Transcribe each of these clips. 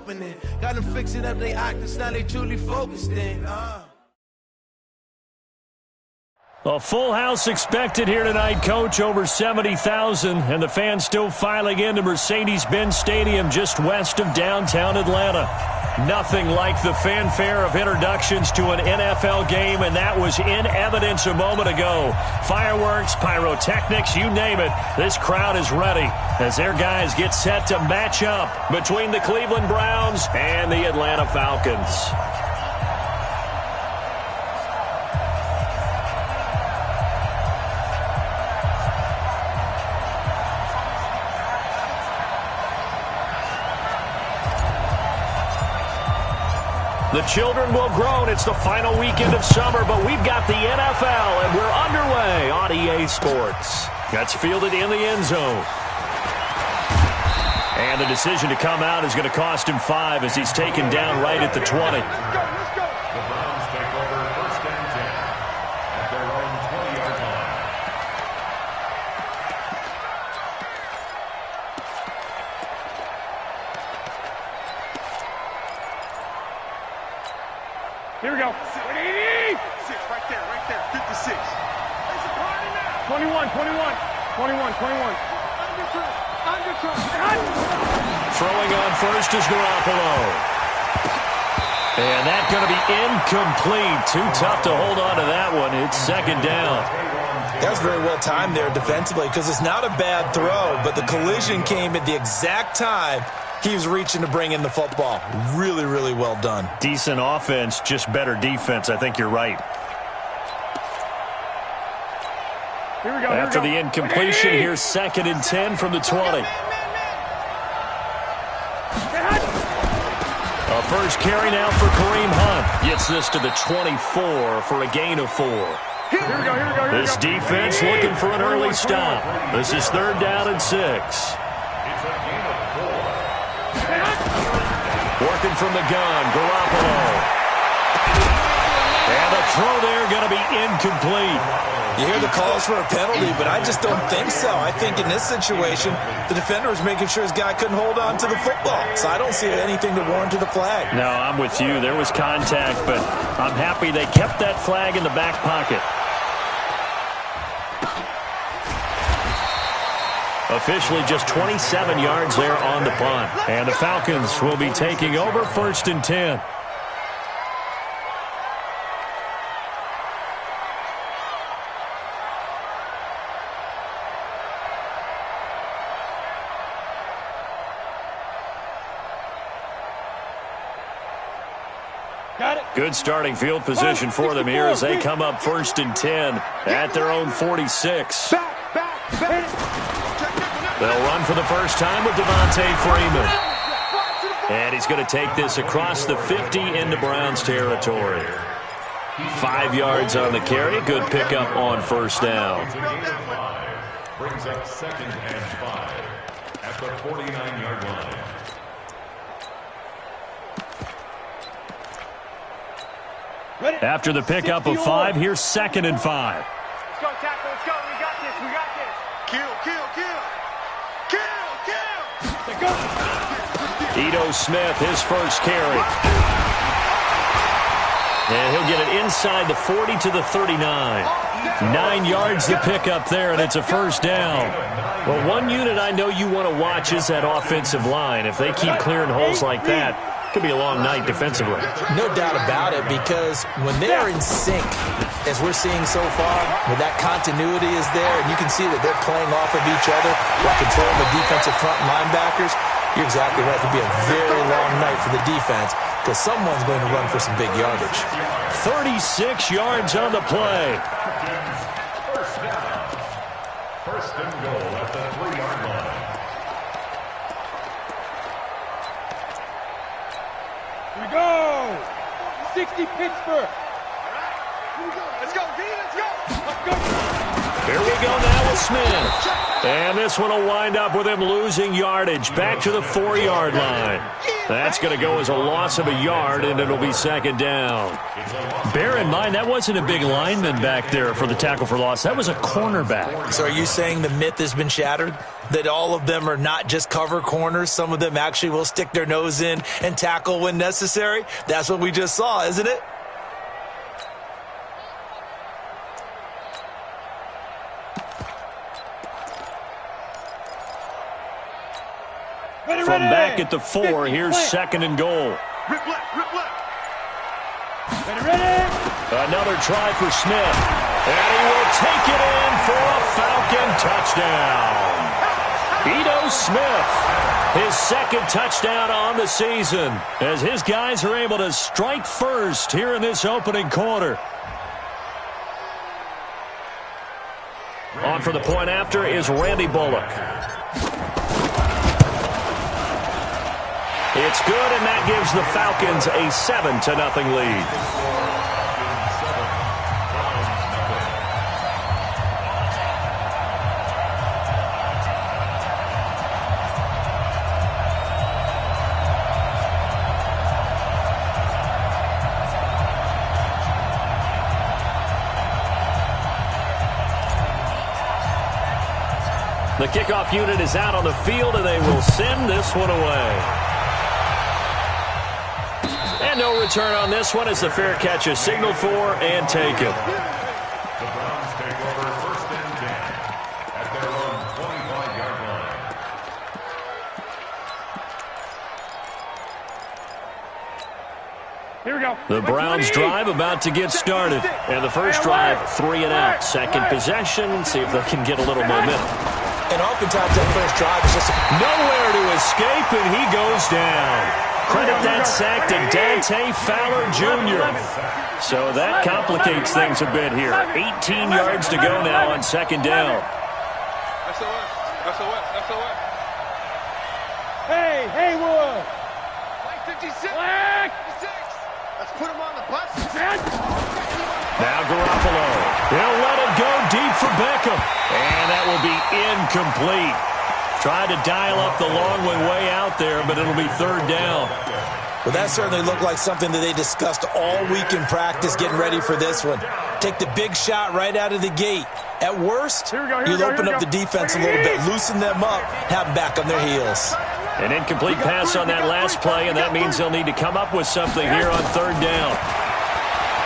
opening. Got them fixing up they octaves, now they truly focused in. A full house expected here tonight, Coach, over 70,000, and the fans still filing into Mercedes-Benz Stadium just west of downtown Atlanta. Nothing like the fanfare of introductions to an NFL game, and that was in evidence a moment ago. Fireworks, pyrotechnics, you name it. This crowd is ready as their guys get set to match up between the Cleveland Browns and the Atlanta Falcons. The children will groan. It's the final weekend of summer, but we've got the NFL, and we're underway on EA Sports. That's fielded in the end zone. And the decision to come out is going to cost him 5 as he's taken down right at the 20. The Browns take over 1st and 10 at their own 20-yard line. Here we go. 6 right there, 56. 21. Throwing on first is Garoppolo. And that's going to be incomplete. Too tough to hold on to that one. It's 2nd down. That's very well timed there defensively because it's not a bad throw, but the collision came at the exact time he was reaching to bring in the football. Really, really well done. Decent offense, just better defense. I think you're right. Here we go. After the incompletion, here's 2nd and 10 from the 20. A first carry now for Kareem Hunt. Gets this to the 24 for a gain of 4. Here we go. This defense looking for an early stop. This is 3rd down and 6. It's a gain of 4. Working from the gun, Garoppolo. And the throw there going to be incomplete. You hear the calls for a penalty, but I just don't think so. I think in this situation, the defender was making sure his guy couldn't hold on to the football. So I don't see anything to warrant to the flag. No, I'm with you. There was contact, but I'm happy they kept that flag in the back pocket. Officially just 27 yards there on the punt. And the Falcons will be taking over 1st and 10. Good starting field position for them here as they come up 1st and 10 at their own 46. They'll run for the first time with Devontae Freeman. And he's going to take this across the 50 into Browns territory. 5 yards on the carry. Good pickup on 1st down. Brings up 2nd and 5 at the 49-yard line. After the pickup of 5, here's 2nd and 5. Let's go, tackle. Let's go. We got this. Kill. Ito Smith, his first carry. And he'll get it inside the 40 to the 39. 9 yards to pick up there, and it's a 1st down. Well, one unit I know you want to watch is that offensive line. If they keep clearing holes like that, could be a long night defensively. No doubt about it, because when they're in sync, as we're seeing so far, when that continuity is there, and you can see that they're playing off of each other while controlling the defensive front linebackers, you're exactly right. It could be a very long night for the defense because someone's going to run for some big yardage. 36 yards on the play. First down. 1st and goal at the 3-yard line. Here we go. 60 Pittsburgh. Let's go, D. Let's go. Here we go now with Smith. And this one will wind up with him losing yardage back to the 4-yard line. That's going to go as a loss of a yard, and it'll be second down. Bear in mind, that wasn't a big lineman back there for the tackle for loss. That was a cornerback. So are you saying the myth has been shattered? That all of them are not just cover corners? Some of them actually will stick their nose in and tackle when necessary? That's what we just saw, isn't it? From back at the 4, here's second and goal. Rip left, rip left. Ready? Another try for Smith. And he will take it in for a Falcon touchdown. Ito Smith, his second touchdown on the season, as his guys are able to strike first here in this opening quarter. On for the point after is Randy Bullock. It's good, and that gives the Falcons a 7-0 lead. The kickoff unit is out on the field, and they will send this one away. And no return on this one as the fair catch is signaled for and taken. The Browns take over first and 10 at their own 25-yard line. Here we go. The Browns drive about to get started. And the first drive, 3 and out. Second possession, see if they can get a little momentum. And oftentimes that first drive is just Nowhere to escape, and he goes down. Credit that sack to Dante Fowler Jr. So that complicates things a bit here. 18 yards to go now on second down. SOS. Hey, Haywood. Like 56. Black. 56. Let's put him on the bus. Now Garoppolo. He'll let it go deep for Beckham. And that will be incomplete. Tried to dial up the long way out there, but it'll be third down. Well, that certainly looked like something that they discussed all week in practice getting ready for this one. Take the big shot right out of the gate. At worst, you'll open up the defense a little bit, loosen them up, have them back on their heels. An incomplete pass on that last play, and that means they'll need to come up with something here on third down.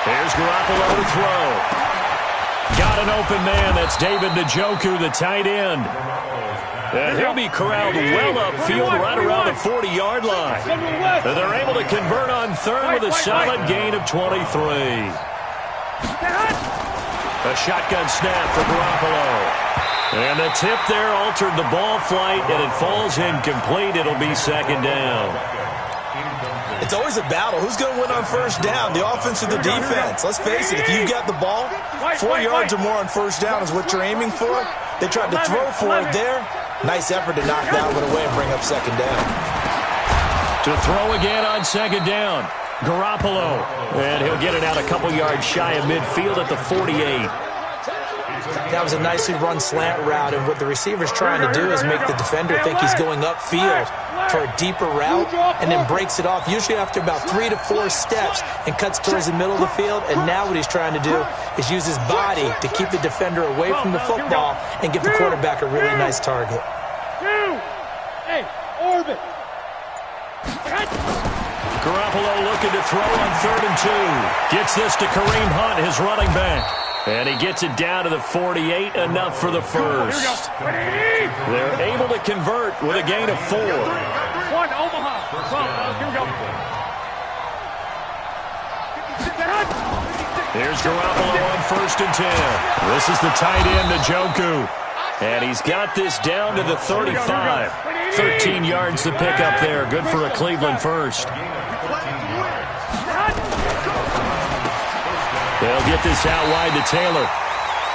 Here's Garoppolo to throw. Got an open man. That's David Njoku, the tight end. And he'll be corralled well upfield right around the 40-yard line. And they're able to convert on third with a solid gain of 23. A shotgun snap for Garoppolo. And the tip there altered the ball flight, and it falls incomplete. It'll be second down. It's always a battle. Who's going to win on first down, the offense or the defense? Let's face it, if you've got the ball, 4 yards or more on first down is what you're aiming for. They tried to throw for it there. Nice effort to knock that one away and bring up second down. To throw again on second down, Garoppolo. And he'll get it out a couple yards shy of midfield at the 48. That was a nicely run slant route, and what the receiver's trying to do is make the defender think he's going upfield for a deeper route and then breaks it off, usually after about 3 to 4 steps, and cuts towards the middle of the field. And now what he's trying to do is use his body to keep the defender away from the football and give the quarterback a really nice target. Hey, orbit. Garoppolo looking to throw on 3rd and 2. Gets this to Kareem Hunt, his running back. And he gets it down to the 48, enough for the first. They're able to convert with a gain of 4. One, Omaha. 12, here we go. Here's Garoppolo on 1st and 10. This is the tight end, Njoku. And he's got this down to the 35. 13 yards to pick up there. Good for a Cleveland first. They'll get this out wide to Taylor.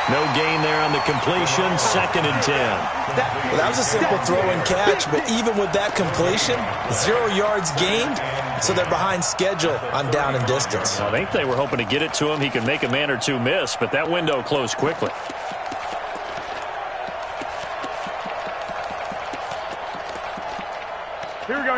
No gain there on the completion. 2nd and 10. Well, that was a simple throw and catch, but even with that completion, 0 yards gained, so they're behind schedule on down and distance. I think they were hoping to get it to him. He could make a man or two miss, but that window closed quickly. Here we go.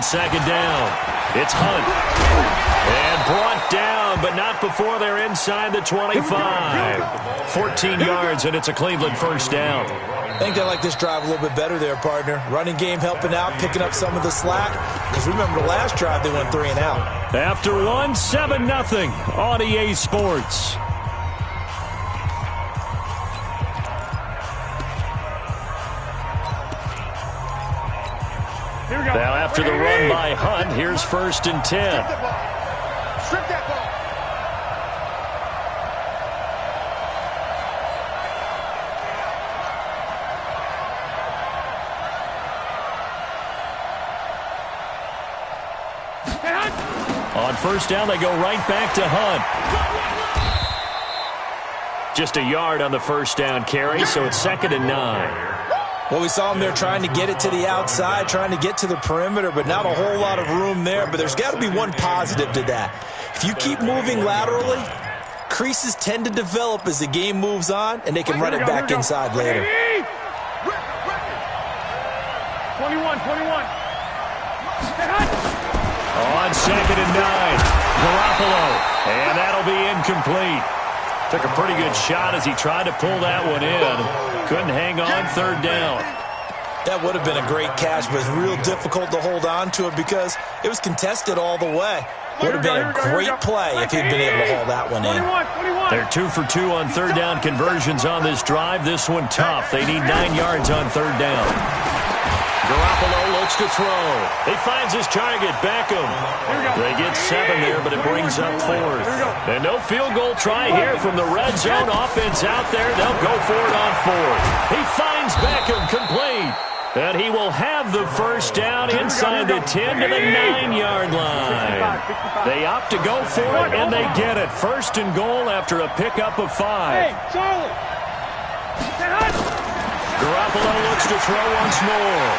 on second down. It's Hunt. And brought down, but not before they're inside the 25. 14 yards, and it's a Cleveland first down. I think they like this drive a little bit better there, partner. Running game helping out, picking up some of the slack. Because remember the last drive, they went 3 and out. After one, 7-0 on EA Sports. Now after the run by Hunt, here's 1st and 10. Strip that ball. On first down, they go right back to Hunt. Just a yard on the first down carry, so it's 2nd and 9. Well, we saw him there trying to get it to the outside, trying to get to the perimeter, but not a whole lot of room there. But there's got to be one positive to that. If you keep moving laterally, creases tend to develop as the game moves on, and they can run it back inside later. 21. On 2nd and 9, Garoppolo, and that'll be incomplete. Took a pretty good shot as he tried to pull that one in. Couldn't hang on 3rd down. That would have been a great catch, but it's real difficult to hold on to it because it was contested all the way. Would have been a great play if he'd been able to haul that one in. They're 2 for 2 on 3rd down conversions on this drive. This one tough. They need 9 yards on 3rd down. Garoppolo looks to throw. He finds his target, Beckham. They get 7 there, but it brings up 4th. And no field goal try here from the red zone. Offense out there. They'll go for it on 4th. He finds Beckham complete. And he will have the first down inside the 10 to the 9-yard line. They opt to go for it, and they get it. 1st and goal after a pickup of 5. Hey, Charlie. Garoppolo looks to throw once more.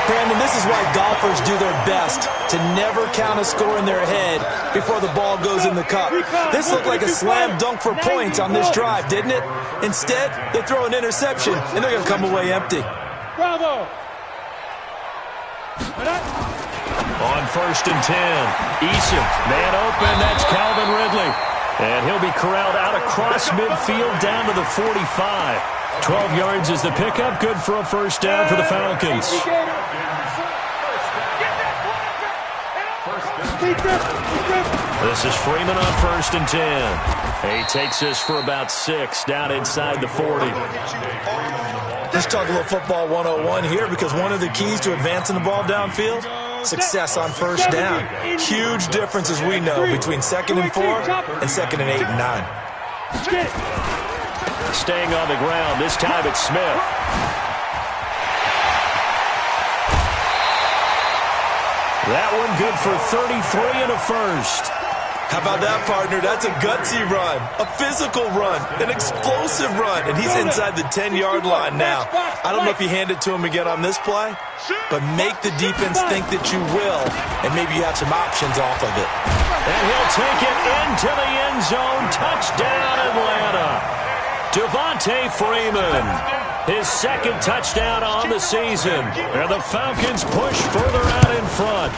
Brandon, this is why golfers do their best to never count a score in their head before the ball goes in the cup. This looked like a slam dunk for points on this drive, didn't it? Instead, they throw an interception, and they're going to come away empty. Bravo. On 1st and 10, Eason, man open, that's Calvin Ridley. And he'll be corralled out across midfield down to the 45. 12 yards is the pickup, good for a first down for the Falcons. This is Freeman on 1st and 10. He takes this for about 6 down inside the 40. Let's talk a little football 101 here because one of the keys to advancing the ball downfield, success on first down. Huge difference, as we know, between 2nd and 4 and 2nd and 8 and 9. Staying on the ground, this time it's Smith. That one good for 33 and a first. How about that, partner? That's a gutsy run, a physical run, an explosive run, and he's inside the 10-yard line now. I don't know if you hand it to him again on this play, but make the defense think that you will, and maybe you have some options off of it. And he'll take it into the end zone. Touchdown, Atlanta. Devontae Freeman, his 2nd touchdown on the season. And the Falcons push further out in front.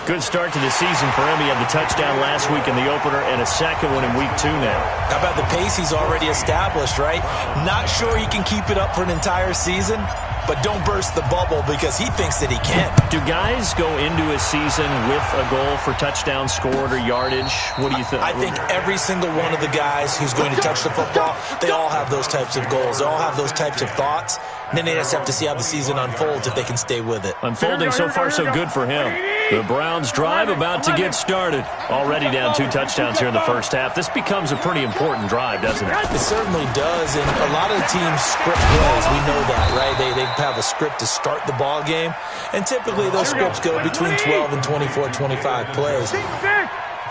Good start to the season for him. He had the touchdown last week in the opener and a 2nd one in week 2 now. How about the pace he's already established, right? Not sure he can keep it up for an entire season, but don't burst the bubble because he thinks that he can. Do guys go into a season with a goal for touchdown scored or yardage? What do you think? I think every single one of the guys who's going to touch the football, they all have those types of goals. They all have those types of thoughts. And then they just have to see how the season unfolds if they can stay with it. Unfolding so far so good for him. The Browns drive about to get started. Already down 2 touchdowns here in the first half. This becomes a pretty important drive, doesn't it? It certainly does, and a lot of the teams script plays. We know that, right? They have a script to start the ball game, and typically those scripts go between 12 and 24, 25 plays.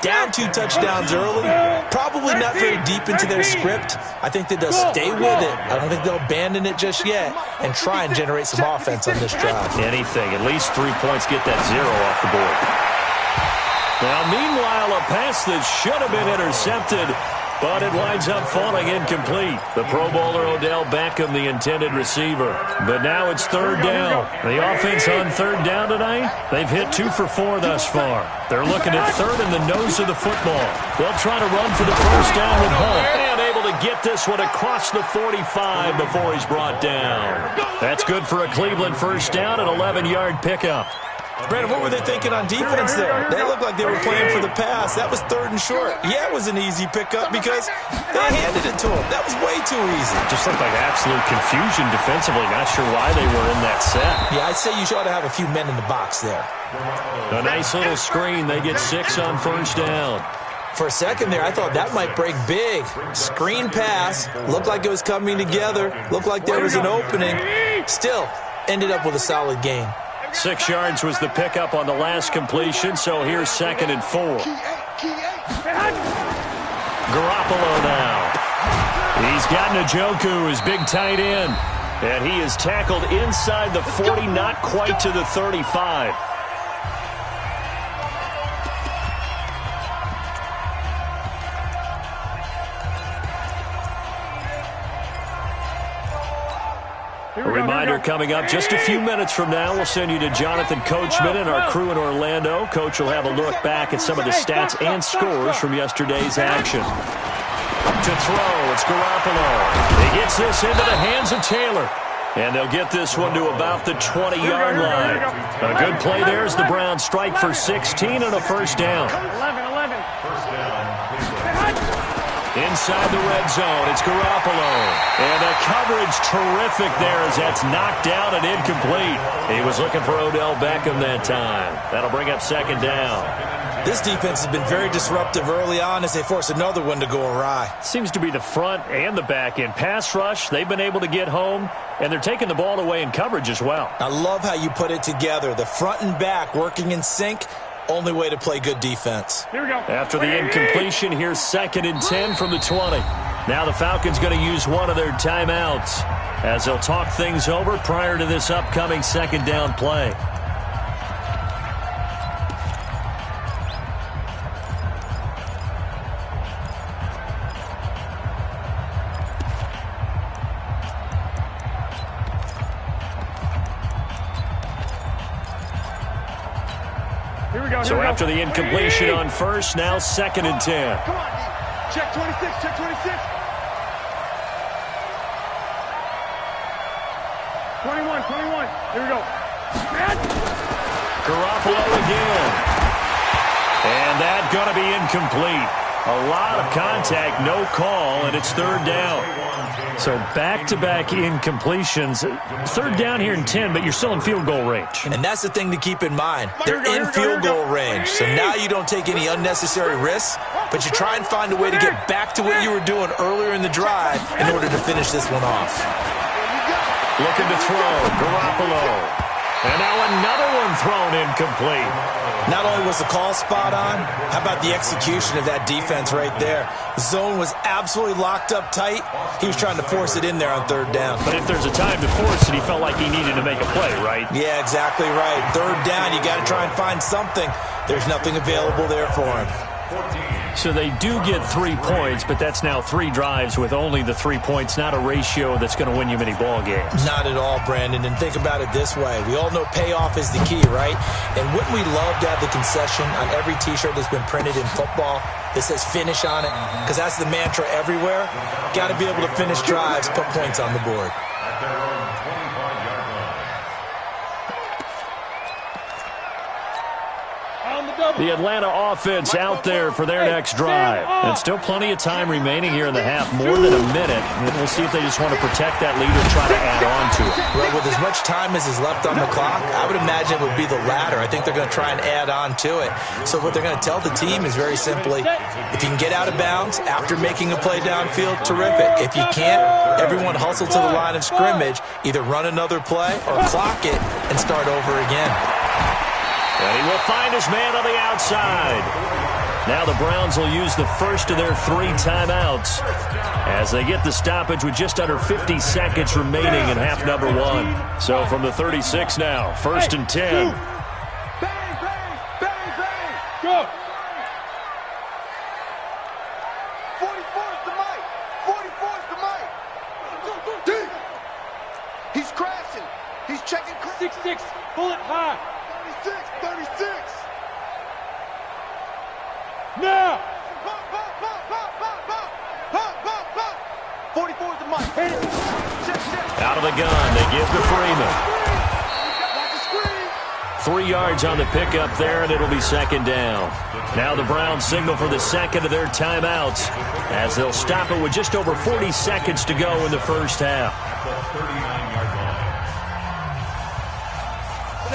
Down 2 touchdowns early, probably not very deep into their script. I think that they'll stay with it. I don't think they'll abandon it just yet and try and generate some offense on this drive. Anything, at least 3 points, get that 0 off the board. Now, meanwhile, a pass that should have been intercepted but it winds up falling incomplete. The Pro Bowler Odell Beckham, the intended receiver. But now it's third down. The offense on third down tonight, they've hit 2 for 4 thus far. They're looking at third in the nose of the football. They'll try to run for the first down with Hunt. And able to get this one across the 45 before he's brought down. That's good for a Cleveland first down, an 11-yard pickup. Brandon, what were they thinking on defense there? They looked like they were playing for the pass. That was third and short. Yeah, it was an easy pickup because they handed it to him. That was way too easy. Just looked like absolute confusion defensively. Not sure why they were in that set. Yeah, I'd say you ought to have a few men in the box there. A nice little screen. They get 6 on first down. For a second there, I thought that might break big. Screen pass. Looked like it was coming together. Looked like there was an opening. Still, ended up with a solid gain. 6 yards was the pickup on the last completion, so here's 2nd and 4. Garoppolo now. He's got Njoku, his big tight end, and he is tackled inside the 40, not quite to the 35. A reminder coming up just a few minutes from now. We'll send you to Jonathan Coachman and our crew in Orlando. Coach will have a look back at some of the stats and scores from yesterday's action. To throw, it's Garoppolo. He gets this into the hands of Taylor. And they'll get this one to about the 20-yard line. A good play there as the Browns strike for 16 and a first down. 11. Inside the red zone, it's Garoppolo. And the coverage terrific there as that's knocked down and incomplete. He was looking for Odell Beckham that time. That'll bring up 2nd down. This defense has been very disruptive early on as they force another one to go awry. Seems to be the front and the back end. Pass rush, they've been able to get home, and they're taking the ball away in coverage as well. I love how you put it together. The front and back working in sync. Only way to play good defense. Here we go. After the incompletion, here's 2nd and 10 from the 20. Now the Falcons going to use one of their timeouts as they'll talk things over prior to this upcoming 2nd down play. So after the incompletion on first, now 2nd and 10. Come on, check 26, check 26. 21. Here we go. Garoppolo again. And that's going to be incomplete. A lot of contact, no call, and it's 3rd down. So back-to-back incompletions. 3rd down here in 10, but you're still in field goal range. And that's the thing to keep in mind. They're in field goal range. So now you don't take any unnecessary risks, but you try and find a way to get back to what you were doing earlier in the drive in order to finish this one off. Looking to throw, Garoppolo. And now another one thrown incomplete. Not only was the call spot on, how about the execution of that defense right there? The zone was absolutely locked up tight. He was trying to force it in there on 3rd down. But if there's a time to force it, he felt like he needed to make a play, right? Yeah, exactly right. 3rd down, you got to try and find something. There's nothing available there for him. So they do get 3 points, but that's now 3 drives with only the 3 points, not a ratio that's going to win you many ball games. Not at all, Brandon. And think about it this way. We all know payoff is the key, right? And wouldn't we love to have the concession on every T-shirt that's been printed in football that says finish on it? Because that's the mantra everywhere. Got to be able to finish drives, put points on the board. The Atlanta offense out there for their next drive. And still plenty of time remaining here in the half, more than a minute. And we'll see if they just want to protect that lead or try to add on to it. Well, with as much time as is left on the clock, I would imagine it would be the latter. I think they're going to try and add on to it. So what they're going to tell the team is very simply, if you can get out of bounds after making a play downfield, terrific. If you can't, everyone hustle to the line of scrimmage, either run another play or clock it and start over again. And he will find his man on the outside. Now the Browns will use the first of their 3 timeouts as they get the stoppage with just under 50 seconds remaining in half number 1. So from the 36 now, 1st and 10. Bang, bang, bang, bang. Go. 44. 36. Pull it high. 36. Now. Pop. 44 is the mic. Check. Out of the gun, they give to Freeman. Watch the screen. 3 yards on the pickup there, and it'll be second down. Now the Browns signal for the second of their timeouts as they'll stop it with just over 40 seconds to go in the first half.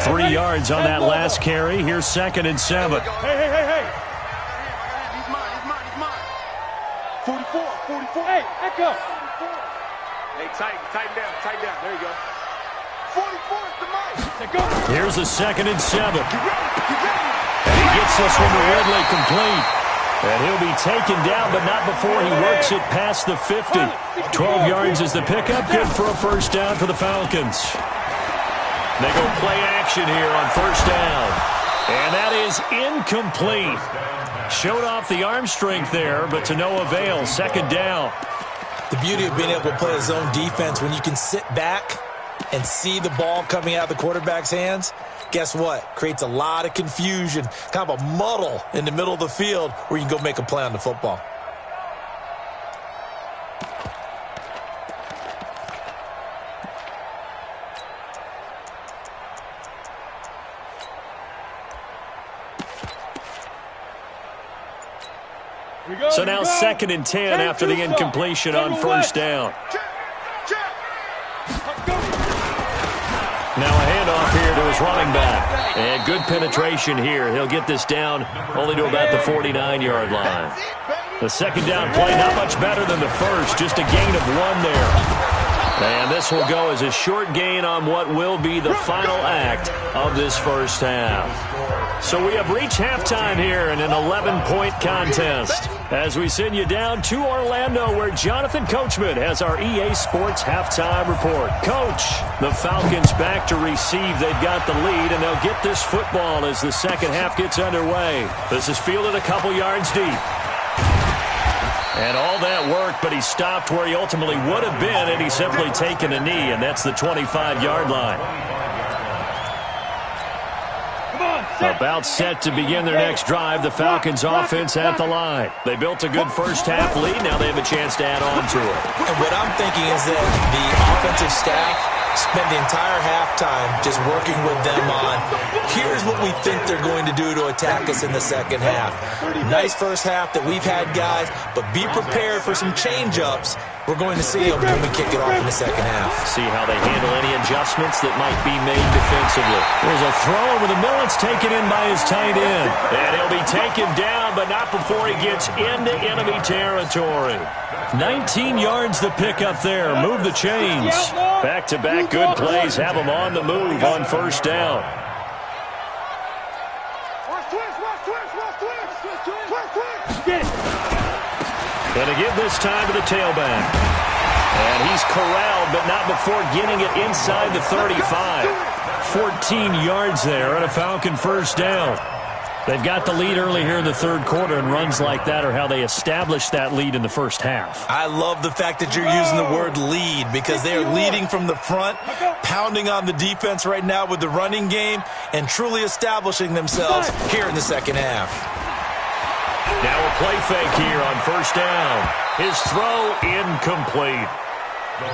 3 yards on that last carry. Here's 2nd and 7. Hey. He's mine. 44. Hey, echo. Hey, tighten down. There you go. 44 is the mic. Go. Here's a 2nd and 7. And he gets this one to Ridley complete. And he'll be taken down, but not before he works it past the 50. 12 yards is the pickup. Good for a first down for the Falcons. They go play action here on first down. And that is incomplete. Showed off the arm strength there, but to no avail. Second down. The beauty of being able to play a zone defense when you can sit back and see the ball coming out of the quarterback's hands, guess what? Creates a lot of confusion, kind of a muddle in the middle of the field where you can go make a play on the football. So now 2nd and 10 after the incompletion on first down. Now a handoff here to his running back. And good penetration here. He'll get this down only to about the 49-yard line. The second down play not much better than the first. Just a gain of 1 there. And this will go as a short gain on what will be the final act of this first half. So we have reached halftime here in an 11-point contest as we send you down to Orlando where Jonathan Coachman has our EA Sports halftime report. Coach, the Falcons back to receive. They've got the lead, and they'll get this football as the second half gets underway. This is fielded a couple yards deep. And all that work, but he stopped where he ultimately would have been, and he's simply taken a knee, and that's the 25-yard line. About set to begin their next drive. The Falcons offense at the line. They built a good first half lead. Now they have a chance to add on to it. And what I'm thinking is that the offensive staff spent the entire halftime just working with them on, here's what we think they're going to do to attack us in the second half. Nice first half that we've had, guys, but be prepared for some change-ups. We're going to see them when we kick it off in the second half. See how they handle any adjustments that might be made defensively. There's a throw over the middle. It's taken in by his tight end. And he'll be taken down, but not before he gets into enemy territory. 19 yards the pickup there. Move the chains. Back-to-back good plays have them on the move on first down. Going to give this time to the tailback. And he's corralled, but not before getting it inside the 35. 14 yards there and a Falcon first down. They've got the lead early here in the third quarter, and runs like that are how they established that lead in the first half. I love the fact that you're using the word lead because they are leading from the front, pounding on the defense right now with the running game, and truly establishing themselves here in the second half. Now a play fake here on first down. His throw incomplete.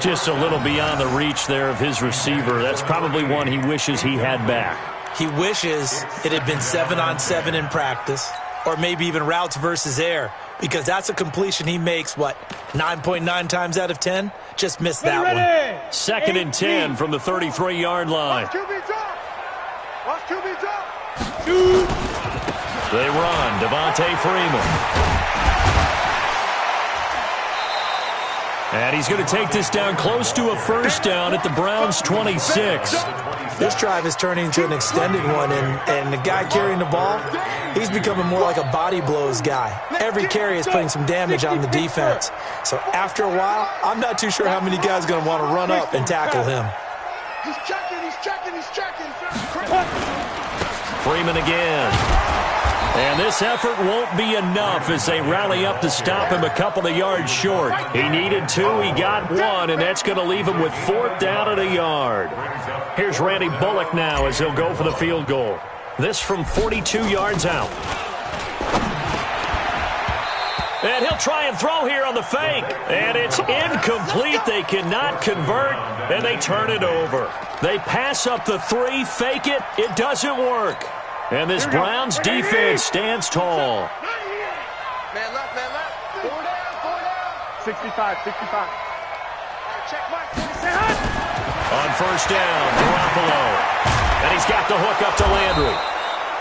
Just a little beyond the reach there of his receiver. That's probably one he wishes he had back. He wishes it had been 7-on-7 in practice, or maybe even routes versus air, because that's a completion he makes, 9.9 times out of 10? Just missed that one. Second and 10 from the 33-yard line. Watch QB drop. They run. Devontae Freeman. And he's going to take this down close to a first down at the Browns' 26. This drive is turning into an extended one, and the guy carrying the ball, he's becoming more like a body blows guy. Every carry is putting some damage on the defense. So after a while, I'm not too sure how many guys are going to want to run up and tackle him. He's checking. Freeman again. And this effort won't be enough as they rally up to stop him a couple of yards short. He needed 2, he got 1, and that's going to leave him with 4th down at a yard. Here's Randy Bullock now as he'll go for the field goal. This from 42 yards out. And he'll try and throw here on the fake. And it's incomplete. They cannot convert, and they turn it over. They pass up the 3, fake it. It doesn't work. And this Browns defense stands tall. Man left, man left. 4 down, 65, 65. All right, check mark. On first down, Garoppolo. And he's got the hook up to Landry.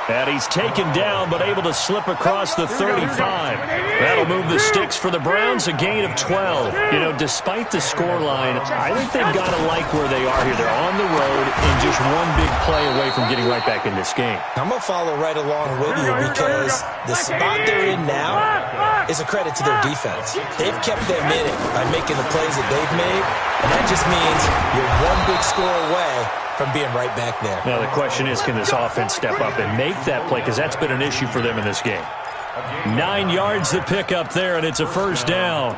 And he's taken down, but able to slip across the 35. That'll move the sticks for the Browns, a gain of 12. You know, despite the scoreline, I think they've got to like where they are here. They're on the road and just one big play away from getting right back in this game. I'm going to follow right along with you because the spot they're in now is a credit to their defense. They've kept them in it by making the plays that they've made, and that just means you're one big score away from being right back there. Now the question is, can this offense step up and make that play? Because that's been an issue for them in this game. 9 yards to pick up there, and it's a first down.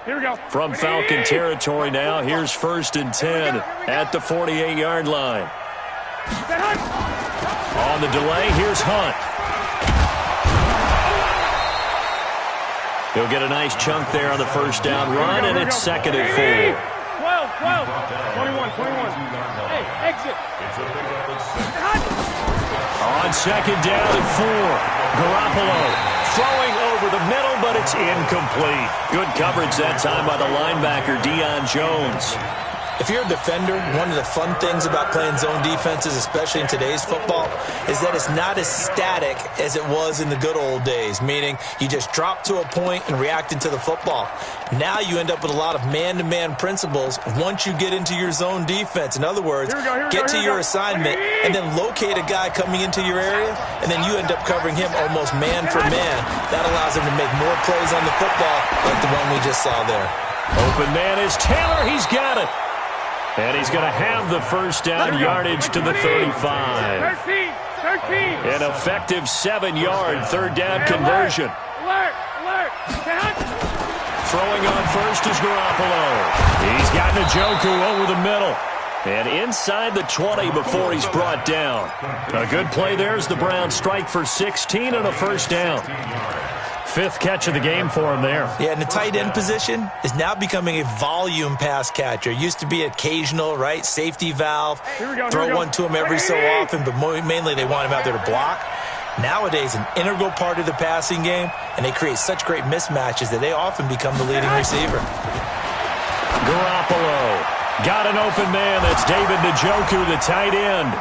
Here we go. From Falcon territory now, here's 1st and 10 at the 48-yard line. On the delay, here's Hunt. He'll get a nice chunk there on the first down run, and it's 2nd and 4. 12, 21. Hey, exit. On 2nd down and 4, Garoppolo throwing over the middle, but it's incomplete. Good coverage that time by the linebacker, Deion Jones. If you're a defender, one of the fun things about playing zone defenses, especially in today's football, is that it's not as static as it was in the good old days, meaning you just drop to a point and react into the football. Now you end up with a lot of man-to-man principles once you get into your zone defense. In other words, get to your assignment and then locate a guy coming into your area, and then you end up covering him almost man for man. That allows him to make more plays on the football like the one we just saw there. Open man is Taylor. He's got it. And he's going to have the first down yardage to the 35. 13. An effective 7-yard third down conversion. Alert. Throwing on first is Garoppolo. He's got Njoku over the middle. And inside the 20 before he's brought down. A good play there as the Browns strike for 16 and a first down. 5th catch of the game for him there. Yeah, and the tight end position is now becoming a volume pass catcher. Used to be occasional, right? Safety valve. Throw one to him every so often, but mainly they want him out there to block. Nowadays, an integral part of the passing game, and they create such great mismatches that they often become the leading receiver. Garoppolo got an open man. That's David Njoku, the tight end.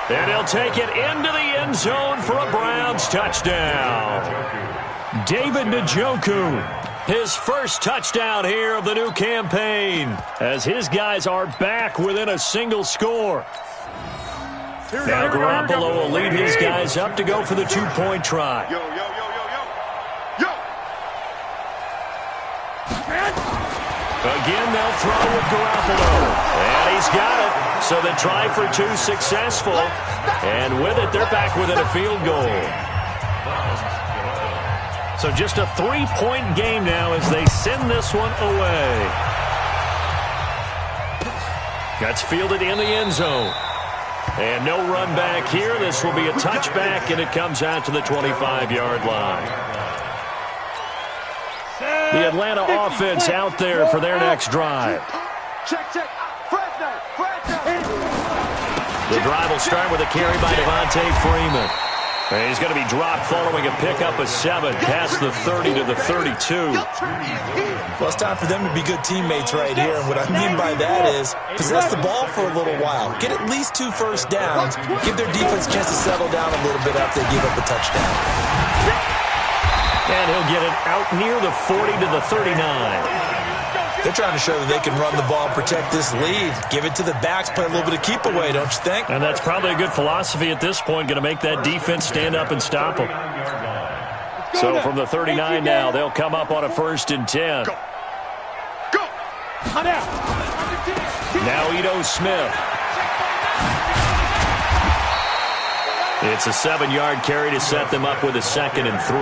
And he'll take it into the end zone for a Browns touchdown. David Njoku, his first touchdown here of the new campaign, as his guys are back within a single score. Now Garoppolo will lead his guys up to go for the 2-point try. Yo. Again, they'll throw with Garoppolo. And he's got it. So the try for 2 successful. And with it, they're back within a field goal. So just a 3-point game now as they send this one away. That's fielded in the end zone. And no run back here. This will be a touchback, and it comes out to the 25-yard line. The Atlanta offense out there for their next drive. Check. The drive will start with a carry by Devontae Freeman. And he's going to be dropped following a pickup of 7 past the 30 to the 32. Well, it's time for them to be good teammates right here. And what I mean by that is possess the ball for a little while. Get at least 2 first downs. Give their defense a chance to settle down a little bit after they give up a touchdown. And he'll get it out near the 40 to the 39. They're trying to show that they can run the ball and protect this lead. Give it to the backs, play a little bit of keep away, don't you think? And that's probably a good philosophy at this point, going to make that defense stand up and stop them. So from the 39 now, they'll come up on a 1st and 10. Now Ito Smith. It's a 7-yard carry to set them up with a 2nd and 3.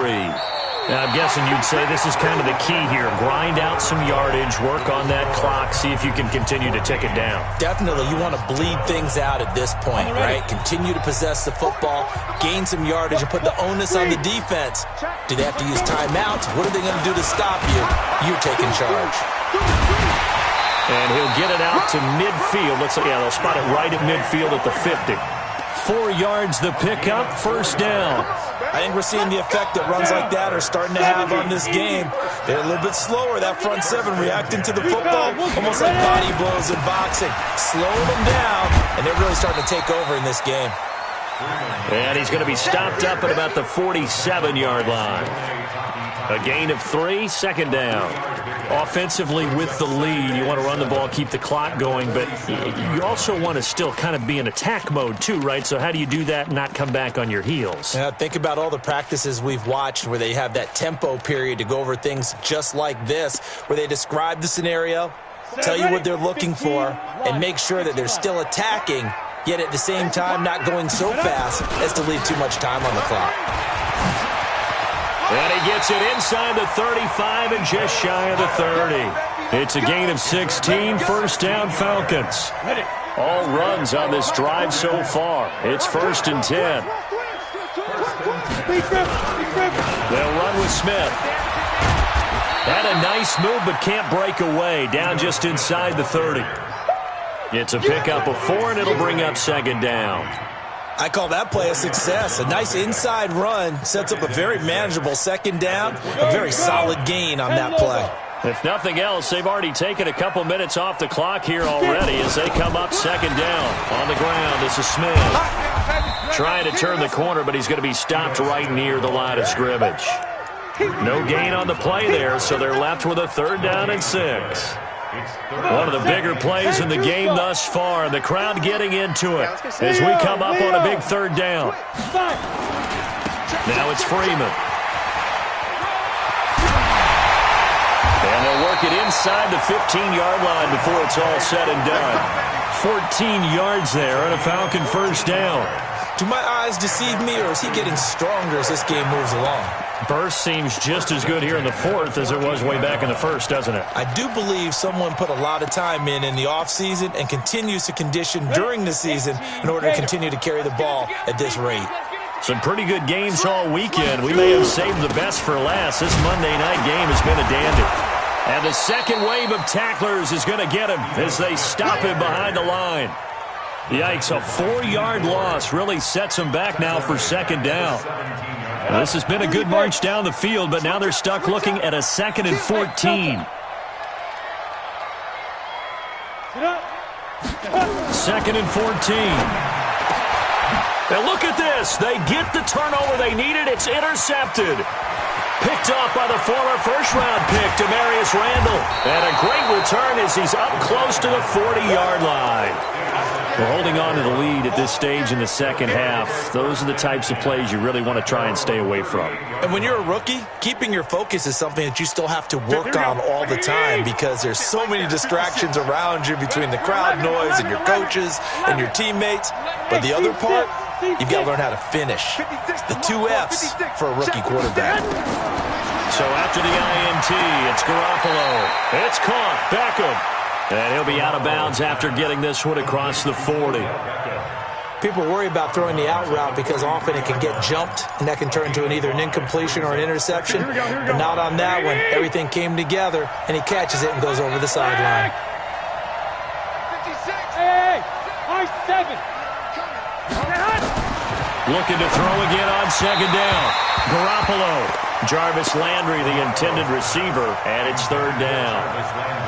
Now, I'm guessing you'd say this is kind of the key here. Grind out some yardage, work on that clock, see if you can continue to tick it down. Definitely, you want to bleed things out at this point, right? Continue to possess the football, gain some yardage, and put the onus on the defense. Do they have to use timeouts? What are they going to do to stop you? You're taking charge. And he'll get it out to midfield. They'll spot it right at midfield at the 50. 4 yards the pickup, 1st down. I think we're seeing the effect that runs like that are starting to have on this game. They're a little bit slower, that front 7, reacting to the football, almost like body blows in boxing. Slowing them down, and they're really starting to take over in this game. And he's going to be stopped up at about the 47-yard line. A gain of 3, 2nd down. Offensively with the lead, you want to run the ball, keep the clock going, but you also want to still kind of be in attack mode too, right? So how do you do that and not come back on your heels? Yeah, think about all the practices we've watched where they have that tempo period to go over things just like this, where they describe the scenario, tell you what they're looking for, and make sure that they're still attacking, yet at the same time not going so fast as to leave too much time on the clock. And he gets it inside the 35 and just shy of the 30. It's a gain of 16, 1st down Falcons. All runs on this drive so far. It's 1st and 10. They'll run with Smith. Had a nice move but can't break away. Down just inside the 30. It's a pickup of 4 and it'll bring up 2nd down. I call that play a success. A nice inside run sets up a very manageable 2nd down. A very solid gain on that play. If nothing else, they've already taken a couple minutes off the clock here already as they come up 2nd down. On the ground, this is Smith. Trying to turn the corner, but he's going to be stopped right near the line of scrimmage. No gain on the play there, so they're left with a 3rd down and 6. One of the bigger plays in the game thus far, and the crowd getting into it as we come up on a big 3rd down. Now it's Freeman. And they'll work it inside the 15-yard line before it's all said and done. 14 yards there and a Falcon 1st down. Do my eyes deceive me, or is he getting stronger as this game moves along? Burst seems just as good here in the 4th as it was way back in the 1st, doesn't it? I do believe someone put a lot of time in the offseason and continues to condition during the season in order to continue to carry the ball at this rate. Some pretty good games all weekend. We may have saved the best for last. This Monday night game has been a dandy. And the second wave of tacklers is going to get him as they stop him behind the line. Yikes, a 4-yard loss really sets him back now for 2nd down. Now, this has been a good march down the field, but now they're stuck looking at a 2nd and 14. 2nd and 14. Now look at this. They get the turnover they needed. It's intercepted. Picked off by the former first-round pick, Demarius Randall. And a great return as he's up close to the 40-yard line. We're holding on to the lead at this stage in the second half. Those are the types of plays you really want to try and stay away from. And when you're a rookie, keeping your focus is something that you still have to work on all the time because there's so many distractions around you between the crowd noise and your coaches and your teammates. But the other part, you've got to learn how to finish. The 2 F's for a rookie quarterback. So after the INT, it's Garoppolo. It's caught. Beckham. And he'll be out of bounds after getting this one across the 40. People worry about throwing the out route because often it can get jumped, and that can turn into either an incompletion or an interception. But not on that one. Everything came together, and he catches it and goes over the sideline. 56. Hey, I-7. Looking to throw again on 2nd down. Garoppolo. Jarvis Landry, the intended receiver, and it's 3rd down.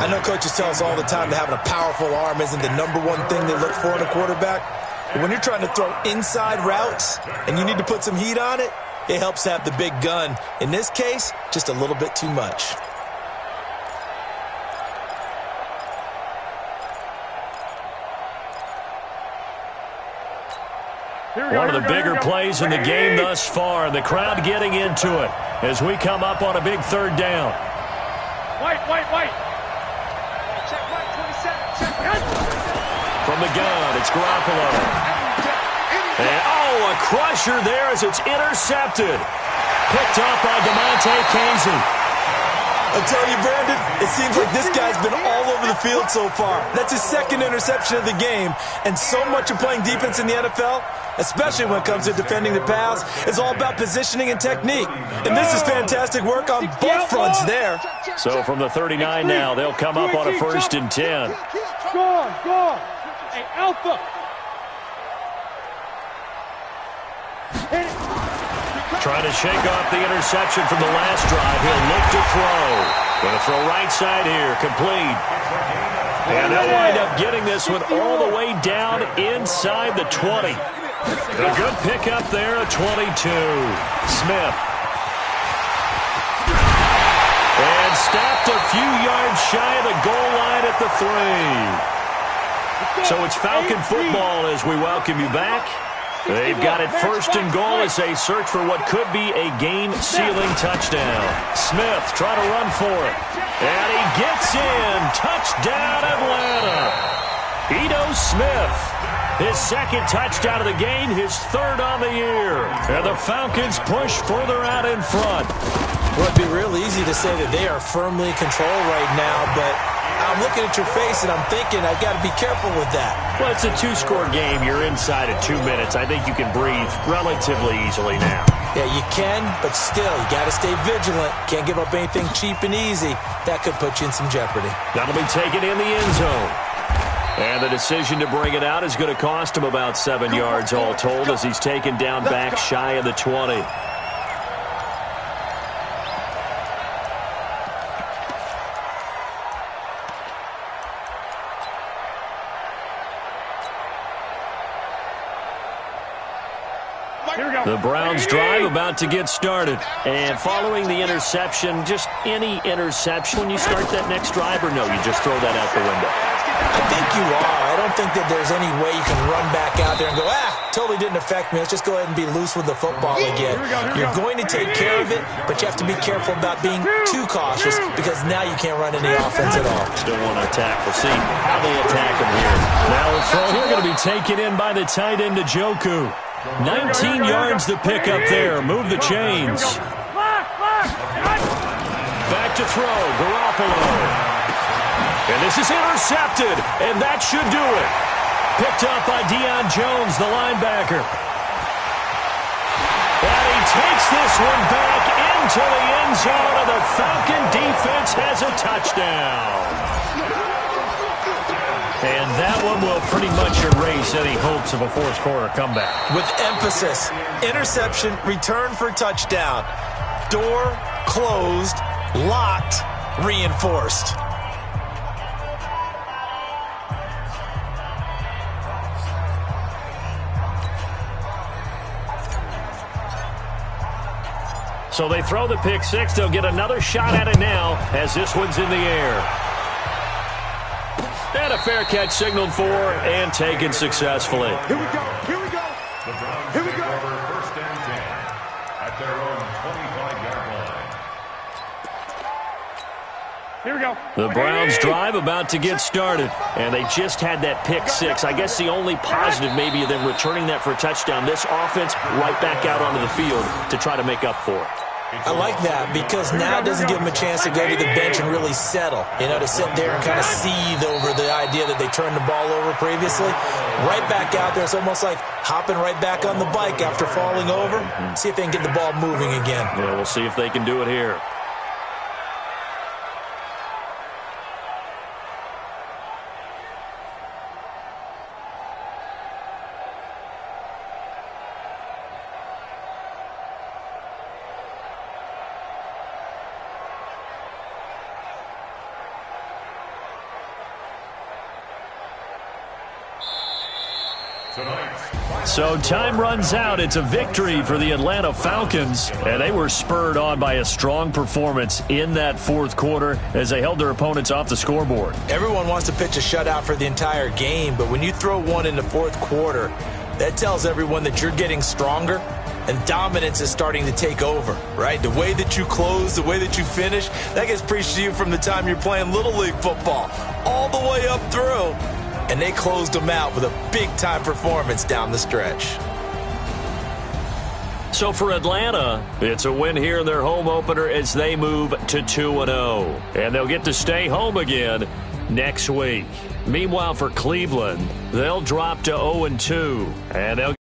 I know coaches tell us all the time that having a powerful arm isn't the #1 thing they look for in a quarterback. But when you're trying to throw inside routes and you need to put some heat on it, it helps to have the big gun. In this case, just a little bit too much. One of the bigger plays in the game thus far, and the crowd getting into it as we come up on a big 3rd down. White. Check right, 27. Check. From the gun, it's Garoppolo. And, oh, a crusher there as it's intercepted. Picked up by DeMonte Casey. I'm telling you, Brandon, it seems like this guy's been all over the field so far. That's his second interception of the game. And so much of playing defense in the NFL, especially when it comes to defending the pass, is all about positioning and technique. And this is fantastic work on both fronts there. So from the 39 now, they'll come up on a 1st and 10. Go. Hey, Alpha. Trying to shake off the interception from the last drive. He'll look to throw. Going to throw right side here. Complete. And they'll wind up getting this one all the way down inside the 20. A good pickup there at 22. Smith. And stopped a few yards shy of the goal line at the 3. So it's Falcon football as we welcome you back. They've got it 1st and goal as they search for what could be a game-sealing touchdown. Smith trying to run for it. And he gets in. Touchdown, Atlanta. Ito Smith. His 2nd touchdown of the game, his 3rd on the year. And the Falcons push further out in front. Well, it'd be real easy to say that they are firmly in control right now, but I'm looking at your face and I'm thinking I've got to be careful with that. Well, it's a 2-score game. You're inside at 2 minutes. I think you can breathe relatively easily now. Yeah, you can, but still, you got to stay vigilant. Can't give up anything cheap and easy. That could put you in some jeopardy. That'll be taken in the end zone. And the decision to bring it out is going to cost him about 7 yards all told as he's taken down back shy of the 20. The Browns drive about to get started. And following the interception, just any interception, when you start that next drive, or no, you just throw that out the window? I think you are. I don't think that there's any way you can run back out there and go, totally didn't affect me. Let's just go ahead and be loose with the football again. You're going to take care of it, but you have to be careful about being too cautious because now you can't run any offense at all. Still want to attack. We'll see how they attack him here. Now the throw here going to be taken in by the tight end, Njoku. 19 yards to pick up there. Move the chains. Back to throw. Garoppolo. And this is intercepted. And that should do it. Picked up by Deion Jones, the linebacker. And he takes this one back into the end zone. And the Falcon defense has a touchdown. And that one will pretty much erase any hopes of a 4th quarter comeback. With emphasis, interception, return for touchdown. Door closed, locked, reinforced. So they throw the pick 6. They'll get another shot at it now as this one's in the air. And a fair catch signaled for and taken successfully. The Browns take over 1st and 10 at their own 25-yard line. The Browns drive about to get started. And they just had that pick 6. I guess the only positive maybe of them returning that for a touchdown. This offense right back out onto the field to try to make up for it. I like that because now it doesn't give them a chance to go to the bench and really settle, to sit there and kind of seethe over the idea that they turned the ball over previously. Right back out there, it's almost like hopping right back on the bike after falling over. See if they can get the ball moving again. Yeah, we'll see if they can do it here. So time runs out. It's a victory for the Atlanta Falcons, and they were spurred on by a strong performance in that 4th quarter as they held their opponents off the scoreboard. Everyone wants to pitch a shutout for the entire game, but when you throw one in the 4th quarter, that tells everyone that you're getting stronger and dominance is starting to take over, right? The way that you close, the way that you finish, that gets preached to you from the time you're playing Little League football all the way up through. And they closed them out with a big-time performance down the stretch. So for Atlanta, it's a win here in their home opener as they move to 2-0. And they'll get to stay home again next week. Meanwhile, for Cleveland, they'll drop to 0-2. And they'll